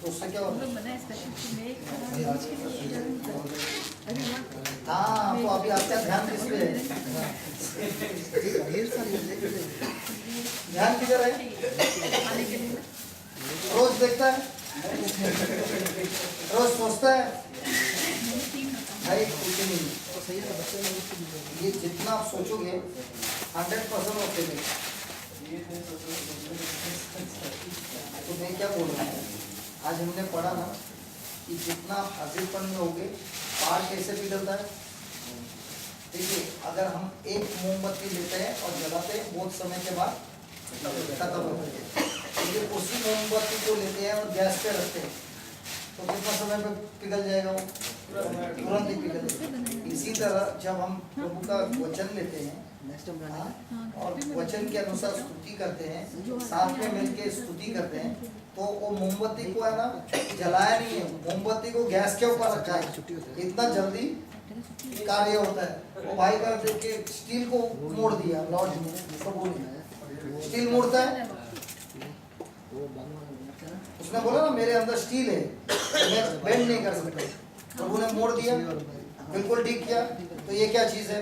तो उससे क्या होता है? हाँ तो अभी आपका ध्यान किस पे है? ध्यान किधर है? रोज देखता है, रोज सोचता है भाई कुछ नहीं। ये जितना आप सोचोगे 100% आप देखेंगे। तो मैं क्या बोल रहा हूँ, आज हमने पढ़ा ना कि जितना हाजिरपन में होगे पहाड़ कैसे पिघलता है। देखिए अगर हम एक मोमबत्ती लेते हैं और जलाते हैं बहुत समय के बाद खत्म हो जाती है, लेकिन उसी मोमबत्ती को लेते हैं और गैस पे रखते हैं तो कितना समय में पिघल जाएगा वो? तुरंत ही पिघल जाएगा। इसी तरह जब हम प्रभु का वचन लेते हैं और वचन के अनुसार स्तुति करते हैं, साथ में मिलके स्तुति करते हैं, तो वो मोमबत्ती को है ना जलाया नहीं है, मोमबत्ती को गैस के ऊपर रखा है। इतना जल्दी कार्य होता है। वो भाई का देख के स्टील को मोड़ दिया लॉर्ड ने, प्रभु ने। स्टील मोड़ता है, उसने बोला ना मेरे अंदर स्टील है, मैं बेंड नहीं कर सकता। प्रभु ने मोड़ दिया, बिल्कुल ठीक किया। तो ये क्या चीज है?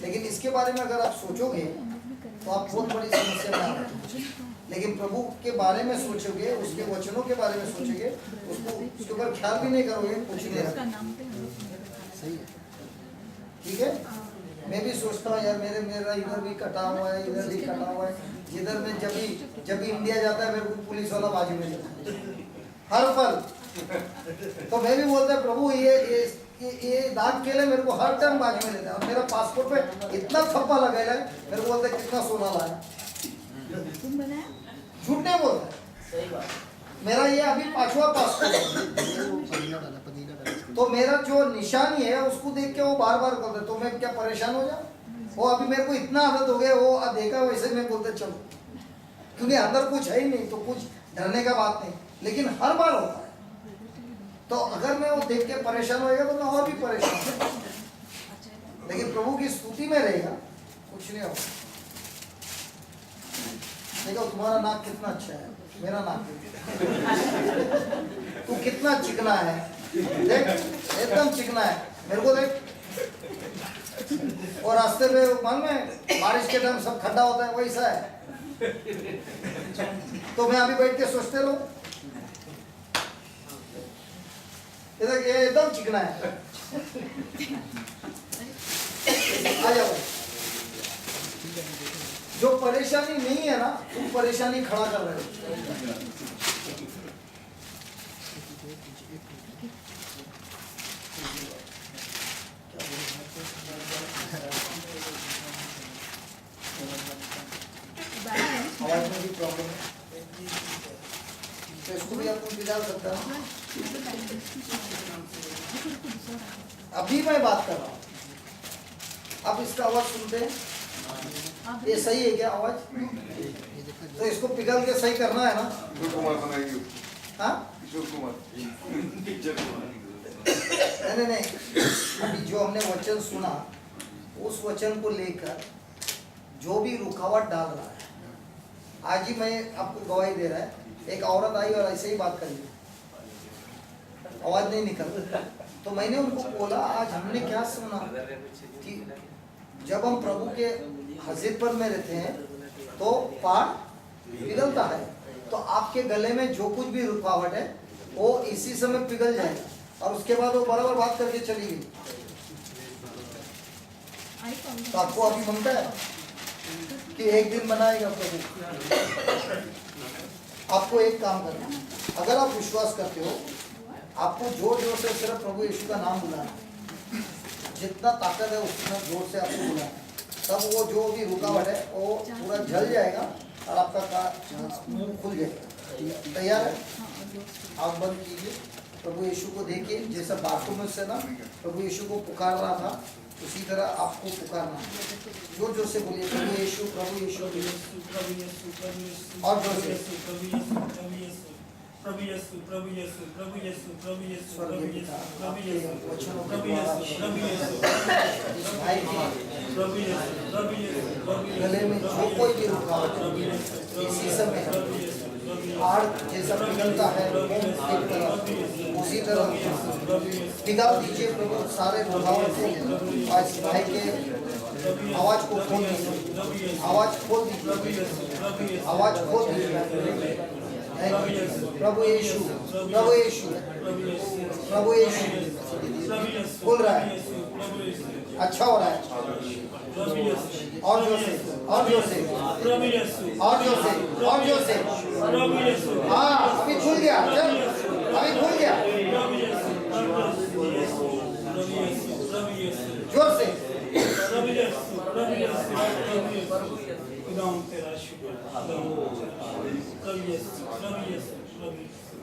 लेकिन इसके बारे में अगर आप सोचोगे तो आप बहुत बड़ी समस्या में आ रहे हैं। लेकिन प्रभु के बारे में सोचोगे, उसके वचनों के बारे में सोचोगे, उसके ऊपर ख्याल भी नहीं करोगे, कुछ नहीं रहता। ठीक है? मैं भी सोचता हूँ यार मेरा इधर भी कटा हुआ है, इधर भी कटा हुआ है। जिधर में जब भी इंडिया जाता है मेरे को पुलिस वाला बाजू में जाता है हर पल। तो मैं भी बोलता है प्रभु ये दाग के लिए मेरे को हर टाइम बाजू में लेता है। और मेरा पासपोर्ट पे इतना थप्पा लगा है, मेरे को बोलता है कितना सोना लाया। झूठ नहीं बोलता है, सही बात। मेरा ये अभी 5वां पासपोर्ट है। तो मेरा जो निशानी है उसको देख के वो बार बार बोलते, तो मैं क्या परेशान हो जाऊं? वो अभी मेरे को इतना आदत हो गया, वो देखा वैसे मैं बोलते चलो, क्योंकि अंदर कुछ है ही नहीं तो कुछ डरने का बात नहीं। लेकिन हर बार होता है, तो अगर मैं वो देख के परेशान होएगा तो मैं और भी परेशान हूँ। लेकिन प्रभु की स्तुति में रहेगा कुछ नहीं होगा। देखो तुम्हारा नाक कितना अच्छा है, मेरा नाक तू कितना चिकना है, देख एकदम चिकना है, मेरे को देख। और रास्ते में मालूम है बारिश के टाइम सब खड्डा होता है, वैसा है। तो मैं अभी बैठ के सोचते रहो, ये एकदम चिकना है। आ जाओ, जो परेशानी नहीं है ना तुम परेशानी खड़ा कर रहे हो। आवाज में भी प्रॉब्लम है, तो इसको भी आपको डाल सकता हूँ। अभी मैं बात कर रहा हूँ, आप इसका आवाज सुनते हैं? ये सही है क्या आवाज? तो इसको पिघल के सही करना है ना। किशोर कुमार बनाएंगे। हाँ किशोर कुमार। नहीं, अभी जो हमने वचन सुना उस वचन को लेकर जो भी रुकावट डाल रहा है, आज ही मैं आपको गवाही दे रहा है, एक औरत आई और ऐसे ही बात करी, आवाज नहीं निकल, तो मैंने उनको बोला आज हमने क्या सुना कि जब हम प्रभु के हज़रत में रहते हैं तो पहाड़ पिघलता है, तो आपके गले में जो कुछ भी रुकावट है वो इसी समय पिघल जाएगा। और उसके बाद वो बराबर बात करके चली गई। तो आपको अभी मानता है कि एक दिन बनाएगा प्रभु। आपको एक काम करना, अगर आप विश्वास करते हो, आपको जोर जोर से सिर्फ प्रभु यीशु का नाम बुलाना, जितना ताकत है उतना जोर से आपको बुलाना, तब वो जो भी रुकावट है वो पूरा जल जाएगा और आपका मुंह खुल जाएगा। तैयार है? आप बंद कीजिए, प्रभु यीशु को देखिए, जैसा बाथरूम से ना प्रभु यीशु को पुकार रहा था उसी तरह आपको पुकारना है। जोर जोर से बोलिए प्रभु यीशु, प्रभु यीशु, और जोर से प्रभु यीशु, प्रभु यीशु, प्रभु यीशु, प्रभु यीशु, स्वर्गीय पिता, आपके वचनों के प्रभु द्वारा यीशु, प्रभु यीशु, इस भाई के प्रभु यीशु, प्रभु यीशु, गले में जो कोई भी रुकावट है इसी समय आड़ जैसा पिघलता है एक तरफ, उसी तरह पिघल दीजिए प्रभु सारे रुकावट को। आज इस भाई के आवाज को खोल दीजिए, आवाज खोल दीजिए, आवाज खोल दीजिए। प्रभु यीशु, प्रभु यीशु, प्रभु यीशु खुल रहा है, अच्छा हो रहा है, और जोर से, और जोर से, और जोर से, और जोर से, हाँ अभी खुल गया, चल अभी खुल गया, जोर से, खुदाम तेरा शुक्र, प्रभु यीशु, प्रभु यीशु, प्रभु यीशु,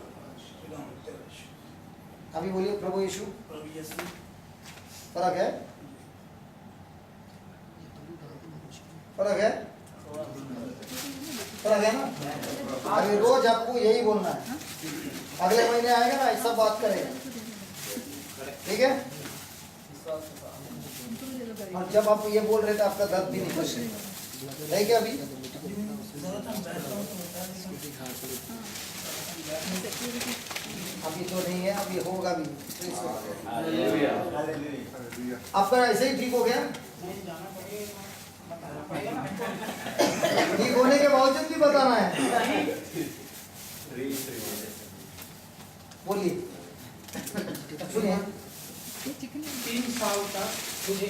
खुदाम तेरा शुक्र, अभी बोलिए प्रभु यीशु। प्रभु यीशु। फर्क है, फर्क है, फर्क है ना। अभी रोज आपको यही बोलना है, अगले महीने आएगा ना ऐसा बात करेगा, ठीक है। और जब आप ये बोल रहे थे आपका दर्द भी नहीं है क्या अभी? अभी तो नहीं है, अभी होगा भी। आपका ऐसे ही ठीक हो गया? ठीक होने के बावजूद भी बताना है, बोलिए सुनिए। 3 साल तक मुझे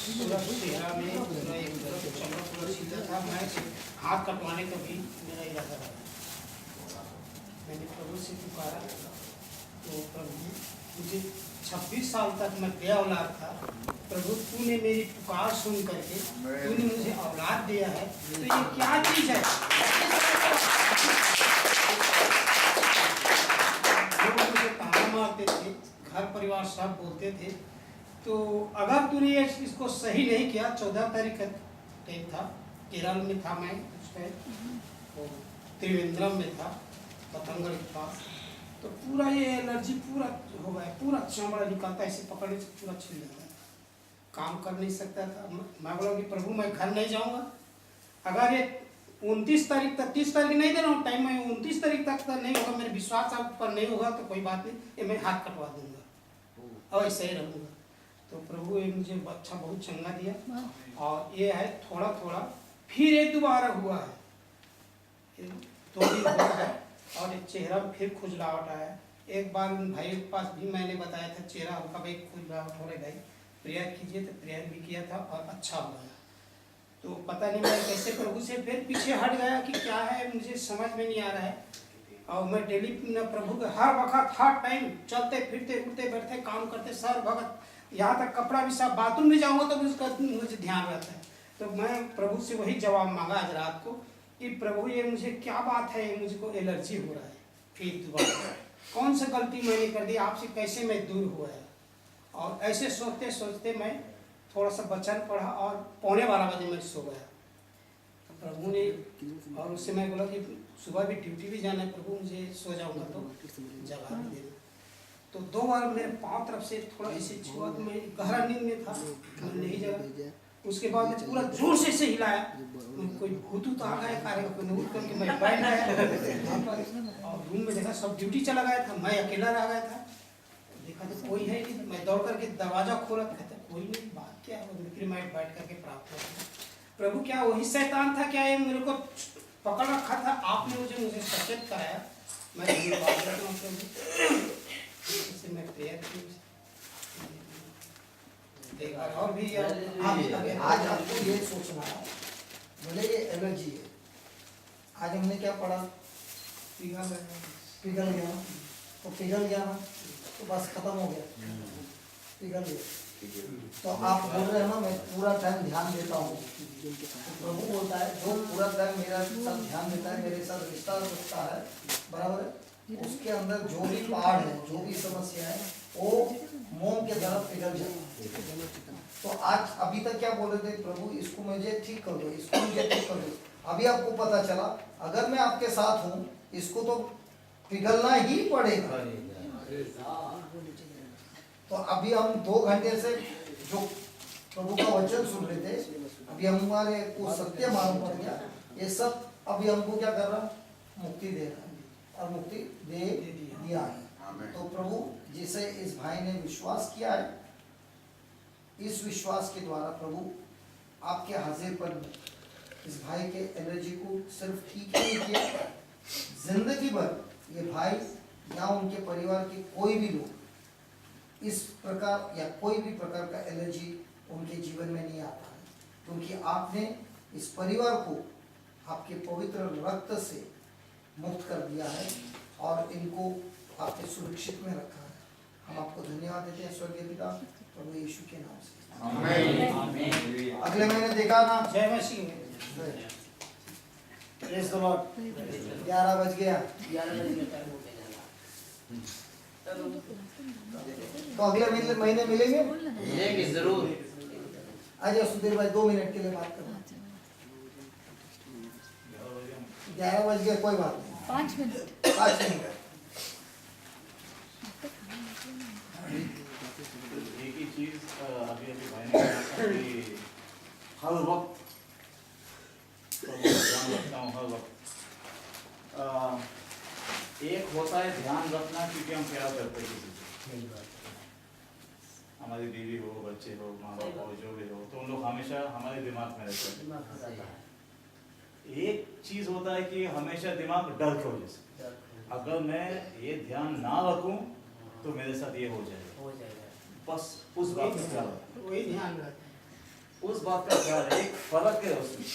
पूरा चेहरा में पूरा एक तरफ चमड़ा पूरा सीधा था। मैं हाथ कटवाने का भी मेरा इरादा था। मैंने प्रभु से पुकारा तो प्रभु मुझे 26 साल तक मैं बेऔलाद था। प्रभु तूने मेरी पुकार सुन करके तूने मुझे औलाद दिया है, तो ये क्या चीज़ है? लोग मुझे ताना मारते थे, घर परिवार सब बोलते थे, तो अगर तूने ये इसको सही नहीं किया, 14 तारीख का टाइम था, केरल में था मैं उस टाइम, तो त्रिवेंद्रम में था, पतंगड़ के पास, तो पूरा ये एलर्जी पूरा हो गया, पूरा चमड़ा निकलता, ऐसे पकड़ने से पूरा छिल जाता है, काम कर नहीं सकता था। मैं बोला कि प्रभु मैं घर नहीं जाऊँगा, अगर ये 29 तारीख तक, 30 तारीख नहीं दे रहा हूँ टाइम, मैं 29 तारीख तक नहीं होगा, मेरे विश्वास आप पर नहीं होगा तो कोई बात नहीं, ये मैं हाथ कटवा दूंगा और ऐसे ही रहूँगा। तो प्रभु ये मुझे अच्छा बहुत चंगा दिया, और ये है थोड़ा थोड़ा फिर ये दोबारा हुआ है, 2 दिन हुआ है, और एक चेहरा में फिर खुजलाहट आया। एक बार उन भाई के पास भी मैंने बताया था चेहरा हल्का भाई खुजलाहट हो रही भाई, प्रेयर कीजिए, तो प्रेयर भी किया था और अच्छा हुआ। तो पता नहीं मैं कैसे प्रभु से फिर पीछे हट गया कि क्या है, मुझे समझ में नहीं आ रहा है। और मैं डेली प्रभु के हर वक्त हर टाइम चलते फिरते उठते बैठते काम करते सर भगत, यहाँ तक कपड़ा भी साफ, बाथरूम में जाऊँगा तो उसका मुझे ध्यान रहता है। तो मैं प्रभु से वही जवाब मांगा आज रात को कि प्रभु ये मुझे क्या बात है, मुझको एलर्जी हो रहा है फिर दोबारा, कौन सा गलती मैंने कर दी, आपसे कैसे मैं दूर हुआ है। और ऐसे सोचते सोचते मैं थोड़ा सा वचन पढ़ा और 11:15 बजे मैं सो गया। तो प्रभु ने, और उससे मैं बोला कि सुबह भी ड्यूटी भी जाना है प्रभु, मुझे सो जाऊँगा तो जगा भी देना। तो 2 बार मेरे पाँव तरफ से थोड़ा ऐसे छुआ, तो मैं गहरा नींद में था, मैं नहीं जगा। उसके बाद में पूरा जोर से हिलाया, कोई भूत तो आ गया कार्य करके मैं बैठ गया और रूम में देखा सब ड्यूटी चला गया था, मैं अकेला रह गया था। देखा तो कोई है नहीं, मैं दौड़ करके दरवाजा खोला, कहता कोई नहीं, बात क्या है, फिर मैं बैठ करके प्राप्त हुआ। प्रभु क्या वही शैतान था क्या, ये मेरे को पकड़ रखा था, आपने मुझे सचेत कराया। मैं धन्यवाद करता हूं प्रभु, इससे मैं प्रेयर की देखा। और भी आज आपको ये सोचना है, भले ये एलर्जी है, आज हमने क्या पढ़ा, पिघल गया, तो पिघल गया ना तो बस खत्म हो गया, पिघल गया। तो आप बोल रहे हैं ना मैं पूरा टाइम ध्यान देता हूँ, तो प्रभु बोलता है जो पूरा टाइम मेरा साथ ध्यान देता है, मेरे साथ रिश्ता रखता है, बराबर है, उसके अंदर जो भी पहाड़ है, जो भी समस्या है, वो मोम के तरफ पिघल जाए। तो आज अभी तक क्या बोल रहे थे, प्रभु इसको मुझे ठीक कर दो, इसको मुझे ठीक कर दो। अभी आपको पता चला अगर मैं आपके साथ हूँ, इसको तो पिघलना ही पड़ेगा। तो अभी हम 2 घंटे से जो प्रभु का वचन सुन रहे थे, अभी हमारे को सत्य मालूम पड़ गया, ये सब अभी हमको क्या कर रहा, मुक्ति दे रहा है, और मुक्ति दे दिया है। तो प्रभु जिसे इस भाई ने विश्वास किया है, इस विश्वास के द्वारा प्रभु आपके हाजिर पर इस भाई के एलर्जी को सिर्फ ठीक ही नहीं किया, जिंदगी भर ये भाई या उनके परिवार के कोई भी लोग इस प्रकार या कोई भी प्रकार का एलर्जी उनके जीवन में नहीं आता है, क्योंकि आपने इस परिवार को आपके पवित्र रक्त से मुक्त कर दिया है और इनको आपने सुरक्षित में रखा है। हम आपको धन्यवाद देते हैं स्वर्गीय पिता, प्रभु यीशु के नाम से आमीन। अगले महीने देखा ना, जय मसीह। Praise the Lord. 11 बज गया, तो अगले महीने मिलेंगे जरूर। अजय सुधीर भाई 2 मिनट के लिए बात करो। 11 बज गया, कोई बात नहीं, 5 मिनट। 5 मिनट। एक ही चीज अभी भाई ने कहा था कि हर वक्त ध्यान रखता हूँ, हर वक्त एक होता है ध्यान रखना क्योंकि हम प्यार करते हैं किसी से, हमारी बीवी हो, बच्चे हो, माँ बाप हो, जो भी हो, तो उन लोग हमेशा हमारे दिमाग में रहते हैं। एक चीज होता है कि हमेशा दिमाग डर की वजह से, अगर मैं ये ध्यान ना रखूं तो मेरे साथ ये हो जाएगा, बस उस बात का ख्याल है, वही ध्यान रखना, उस बात का ख्याल है। एक फर्क है उसमें,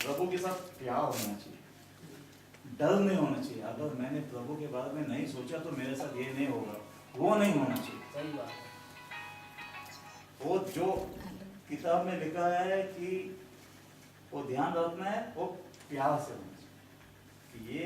प्रभु के साथ प्यार होना चाहिए, डर नहीं होना चाहिए। अगर मैंने प्रभु के बारे में नहीं सोचा तो मेरे साथ ये नहीं होगा, वो नहीं होना चाहिए। सही बात है। वो जो किताब में लिखा है कि वो ध्यान रखना है, वो प्यार से होना चाहिए कि ये